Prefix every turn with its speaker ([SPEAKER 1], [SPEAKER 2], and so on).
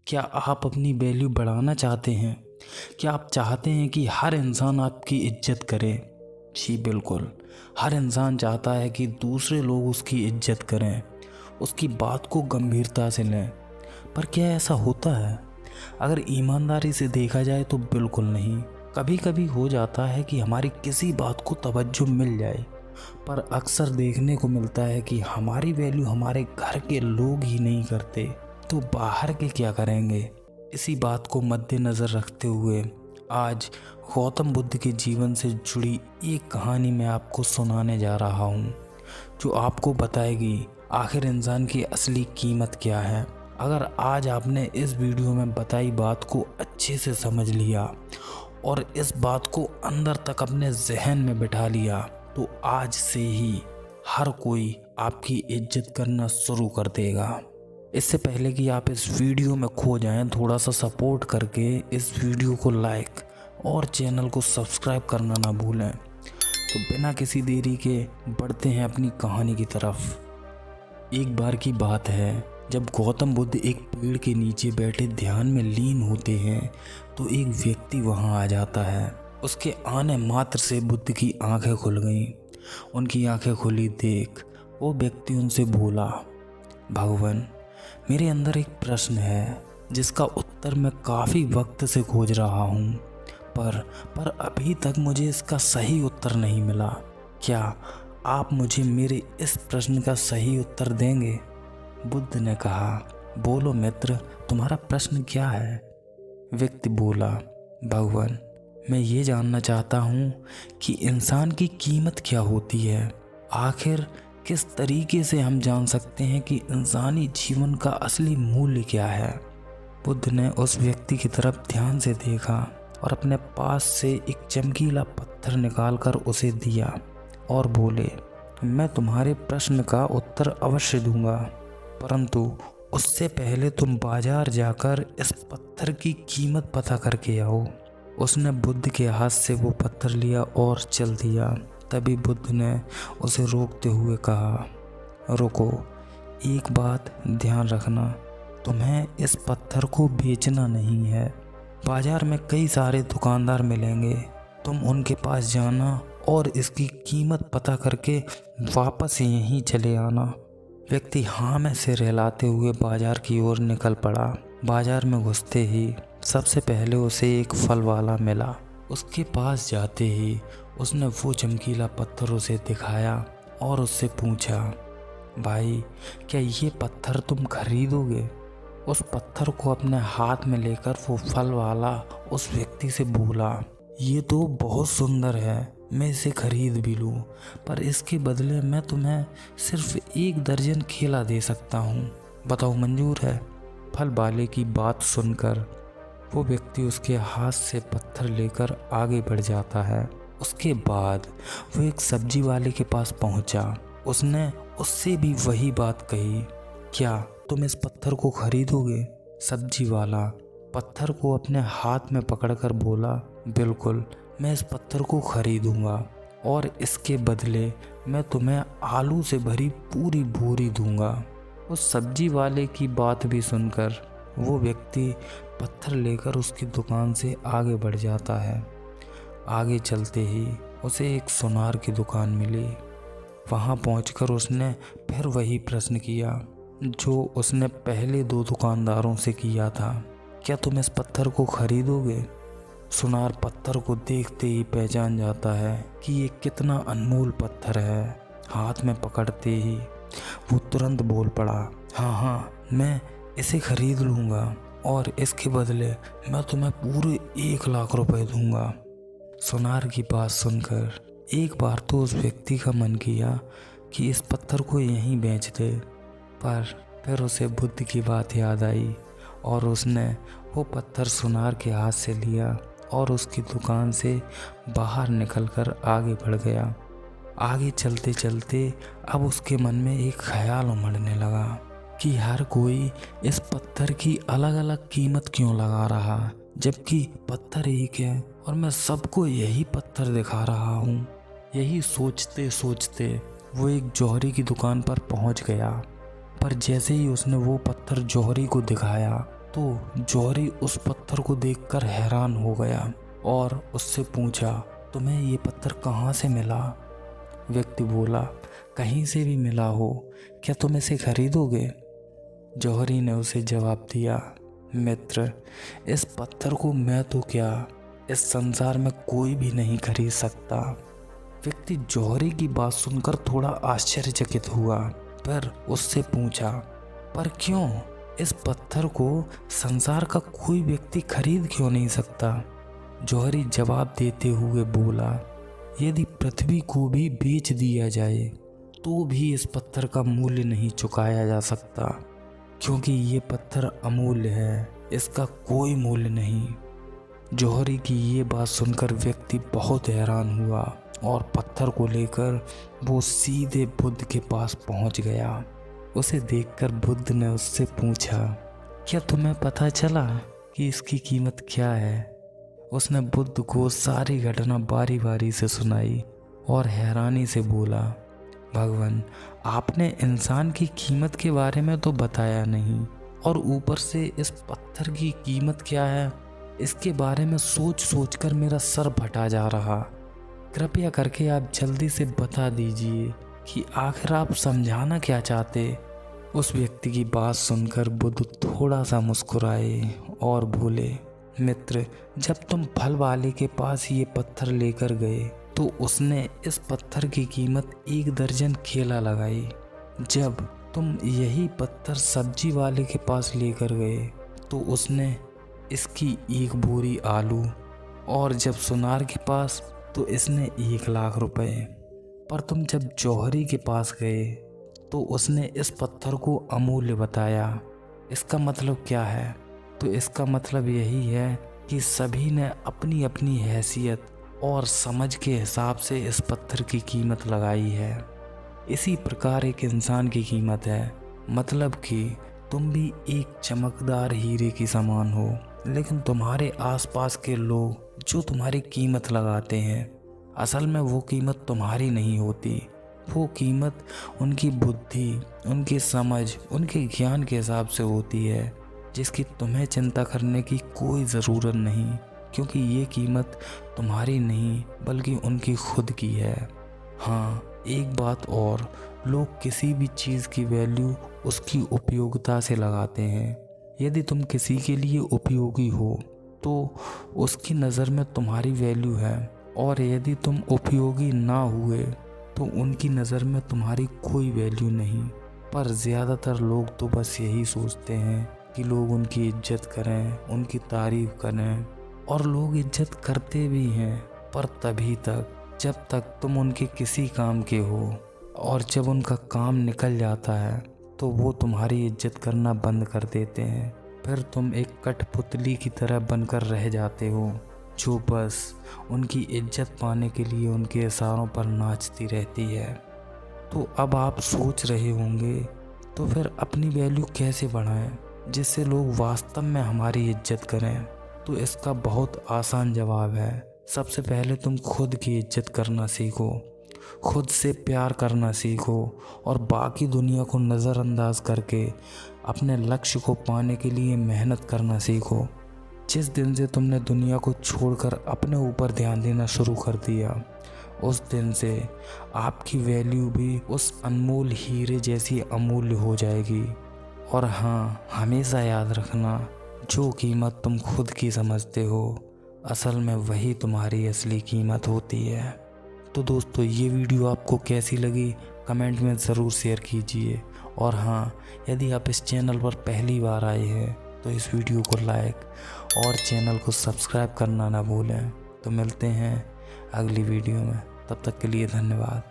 [SPEAKER 1] क्या आप अपनी वैल्यू बढ़ाना चाहते हैं? क्या आप चाहते हैं कि हर इंसान आपकी इज्जत करे? जी बिल्कुल, हर इंसान चाहता है कि दूसरे लोग उसकी इज्जत करें, उसकी बात को गंभीरता से लें। पर क्या ऐसा होता है? अगर ईमानदारी से देखा जाए तो बिल्कुल नहीं। कभी कभी हो जाता है कि हमारी किसी बात को तवज्जो मिल जाए, पर अक्सर देखने को मिलता है कि हमारी वैल्यू हमारे घर के लोग ही नहीं करते, तो बाहर के क्या करेंगे? इसी बात को मद्देनज़र रखते हुए आज गौतम बुद्ध के जीवन से जुड़ी एक कहानी मैं आपको सुनाने जा रहा हूँ, जो आपको बताएगी आखिर इंसान की असली कीमत क्या है। अगर आज आपने इस वीडियो में बताई बात को अच्छे से समझ लिया और इस बात को अंदर तक अपने जहन में बिठा लिया, तो आज से ही हर कोई आपकी इज्जत करना शुरू कर देगा। इससे पहले कि आप इस वीडियो में खो जाएं, थोड़ा सा सपोर्ट करके इस वीडियो को लाइक और चैनल को सब्सक्राइब करना ना भूलें। तो बिना किसी देरी के बढ़ते हैं अपनी कहानी की तरफ। एक बार की बात है, जब गौतम बुद्ध एक पेड़ के नीचे बैठे ध्यान में लीन होते हैं, तो एक व्यक्ति वहां आ जाता है। उसके आने मात्र से बुद्ध की आंखें खुल गईं। उनकी आंखें खुली देख वो व्यक्ति उनसे बोला, भगवान, मेरे अंदर एक प्रश्न है जिसका उत्तर मैं काफ़ी वक्त से खोज रहा हूँ, पर अभी तक मुझे इसका सही उत्तर नहीं मिला। क्या आप मुझे मेरे इस प्रश्न का सही उत्तर देंगे? बुद्ध ने कहा, बोलो मित्र, तुम्हारा प्रश्न क्या है? व्यक्ति बोला, भगवान, मैं ये जानना चाहता हूँ कि इंसान की कीमत क्या होती है। आखिर किस तरीके से हम जान सकते हैं कि इंसानी जीवन का असली मूल्य क्या है? बुद्ध ने उस व्यक्ति की तरफ ध्यान से देखा और अपने पास से एक चमकीला पत्थर निकालकर उसे दिया और बोले, मैं तुम्हारे प्रश्न का उत्तर अवश्य दूंगा, परंतु उससे पहले तुम बाजार जाकर इस पत्थर की कीमत पता करके आओ। उसने बुद्ध के हाथ से वो पत्थर लिया और चल दिया। तभी बुद्ध ने उसे रोकते हुए कहा, रुको, एक बात ध्यान रखना, तुम्हें इस पत्थर को बेचना नहीं है। बाजार में कई सारे दुकानदार मिलेंगे, तुम उनके पास जाना और इसकी कीमत पता करके वापस यहीं चले आना। व्यक्ति हाँ में सिर हिलाते हुए बाजार की ओर निकल पड़ा। बाजार में घुसते ही सबसे पहले उसे एक फल वाला मिला। उसके पास जाते ही उसने वो चमकीला पत्थर उसे दिखाया और उससे पूछा, भाई, क्या ये पत्थर तुम खरीदोगे? उस पत्थर को अपने हाथ में लेकर वो फल वाला उस व्यक्ति से बोला, ये तो बहुत सुंदर है, मैं इसे खरीद भी लूँ, पर इसके बदले मैं तुम्हें सिर्फ 1 दर्जन केला दे सकता हूँ, बताओ मंजूर है? फल वाले की बात सुनकर वो व्यक्ति उसके हाथ से पत्थर लेकर आगे बढ़ जाता है। उसके बाद वो एक सब्जी वाले के पास पहुंचा। उसने उससे भी वही बात कही, क्या तुम इस पत्थर को खरीदोगे? सब्जी वाला पत्थर को अपने हाथ में पकड़कर बोला, बिल्कुल, मैं इस पत्थर को खरीदूंगा और इसके बदले मैं तुम्हें आलू से भरी पूरी बोरी दूंगा। उस सब्जी वाले की बात भी सुनकर वो व्यक्ति पत्थर लेकर उसकी दुकान से आगे बढ़ जाता है। आगे चलते ही उसे एक सुनार की दुकान मिली। वहां पहुंचकर उसने फिर वही प्रश्न किया जो उसने पहले 2 दुकानदारों से किया था, क्या तुम इस पत्थर को खरीदोगे? सुनार पत्थर को देखते ही पहचान जाता है कि ये कितना अनमोल पत्थर है। हाथ में पकड़ते ही वो तुरंत बोल पड़ा, हाँ, मैं इसे खरीद लूँगा और इसके बदले मैं तुम्हें पूरे 1 लाख रुपए दूंगा। सुनार की बात सुनकर एक बार तो उस व्यक्ति का मन किया कि इस पत्थर को यहीं बेच दे, पर फिर उसे बुद्ध की बात याद आई और उसने वो पत्थर सुनार के हाथ से लिया और उसकी दुकान से बाहर निकलकर आगे बढ़ गया। आगे चलते चलते अब उसके मन में एक ख्याल उमड़ने लगा कि हर कोई इस पत्थर की अलग अलग कीमत क्यों लगा रहा, जबकि पत्थर एक है और मैं सबको यही पत्थर दिखा रहा हूँ। यही सोचते सोचते वो एक जौहरी की दुकान पर पहुँच गया, पर जैसे ही उसने वो पत्थर जौहरी को दिखाया तो जौहरी उस पत्थर को देखकर हैरान हो गया और उससे पूछा, तुम्हें ये पत्थर कहाँ से मिला? व्यक्ति बोला, कहीं से भी मिला हो, क्या तुम इसे खरीदोगे? जौहरी ने उसे जवाब दिया, मित्र, इस पत्थर को मैं तो क्या, इस संसार में कोई भी नहीं खरीद सकता। व्यक्ति जौहरी की बात सुनकर थोड़ा आश्चर्यचकित हुआ, पर उससे पूछा, पर क्यों? इस पत्थर को संसार का कोई व्यक्ति खरीद क्यों नहीं सकता? जौहरी जवाब देते हुए बोला, यदि पृथ्वी को भी बेच दिया जाए तो भी इस पत्थर का मूल्य नहीं चुकाया जा सकता, क्योंकि ये पत्थर अमूल्य है, इसका कोई मूल्य नहीं। जौहरी की ये बात सुनकर व्यक्ति बहुत हैरान हुआ और पत्थर को लेकर वो सीधे बुद्ध के पास पहुंच गया। उसे देखकर बुद्ध ने उससे पूछा, क्या तुम्हें पता चला कि इसकी कीमत क्या है? उसने बुद्ध को सारी घटना बारी बारी से सुनाई और हैरानी से बोला, भगवान, आपने इंसान की कीमत के बारे में तो बताया नहीं, और ऊपर से इस पत्थर की कीमत क्या है, इसके बारे में सोच सोच कर मेरा सर फटा जा रहा। कृपया करके आप जल्दी से बता दीजिए कि आखिर आप समझाना क्या चाहते? उस व्यक्ति की बात सुनकर बुद्ध थोड़ा सा मुस्कुराए और बोले, मित्र, जब तुम फल वाले के पास ये पत्थर लेकर गए तो उसने इस पत्थर की कीमत 1 दर्जन केला लगाई। जब तुम यही पत्थर सब्जी वाले के पास लेकर गए तो उसने इसकी 1 बोरी आलू, और जब सुनार के पास तो इसने 1 लाख रुपए। पर तुम जब जौहरी के पास गए तो उसने इस पत्थर को अमूल्य बताया। इसका मतलब क्या है? तो इसका मतलब यही है कि सभी ने अपनी अपनी हैसियत और समझ के हिसाब से इस पत्थर की कीमत लगाई है। इसी प्रकार एक इंसान की कीमत है, मतलब कि तुम भी एक चमकदार हीरे की समान हो, लेकिन तुम्हारे आसपास के लोग जो तुम्हारी कीमत लगाते हैं, असल में वो कीमत तुम्हारी नहीं होती। वो कीमत उनकी बुद्धि, उनकी समझ, उनके ज्ञान के हिसाब से होती है, जिसकी तुम्हें चिंता करने की कोई ज़रूरत नहीं, क्योंकि ये कीमत तुम्हारी नहीं बल्कि उनकी खुद की है। हाँ, एक बात और, लोग किसी भी चीज़ की वैल्यू उसकी उपयोगिता से लगाते हैं। यदि तुम किसी के लिए उपयोगी हो तो उसकी नज़र में तुम्हारी वैल्यू है, और यदि तुम उपयोगी ना हुए तो उनकी नज़र में तुम्हारी कोई वैल्यू नहीं। पर ज़्यादातर लोग तो बस यही सोचते हैं कि लोग उनकी इज्जत करें, उनकी तारीफ़ करें, और लोग इज्जत करते भी हैं, पर तभी तक जब तक तुम उनके किसी काम के हो, और जब उनका काम निकल जाता है तो वो तुम्हारी इज्जत करना बंद कर देते हैं। फिर तुम एक कठपुतली की तरह बनकर रह जाते हो, जो बस उनकी इज्जत पाने के लिए उनके इशारों पर नाचती रहती है। तो अब आप सोच रहे होंगे, तो फिर अपनी वैल्यू कैसे बढ़ाएं जिससे लोग वास्तव में हमारी इज्जत करें? तो इसका बहुत आसान जवाब है। सबसे पहले तुम खुद की इज्जत करना सीखो, खुद से प्यार करना सीखो, और बाकी दुनिया को नज़रअंदाज करके अपने लक्ष्य को पाने के लिए मेहनत करना सीखो। जिस दिन से तुमने दुनिया को छोड़कर अपने ऊपर ध्यान देना शुरू कर दिया, उस दिन से आपकी वैल्यू भी उस अनमोल हीरे जैसी अमूल्य हो जाएगी। और हाँ, हमेशा याद रखना, जो कीमत तुम खुद की समझते हो, असल में वही तुम्हारी असली कीमत होती है। तो दोस्तों, ये वीडियो आपको कैसी लगी कमेंट में ज़रूर शेयर कीजिए। और हाँ, यदि आप इस चैनल पर पहली बार आए हैं तो इस वीडियो को लाइक और चैनल को सब्सक्राइब करना ना भूलें। तो मिलते हैं अगली वीडियो में, तब तक के लिए धन्यवाद।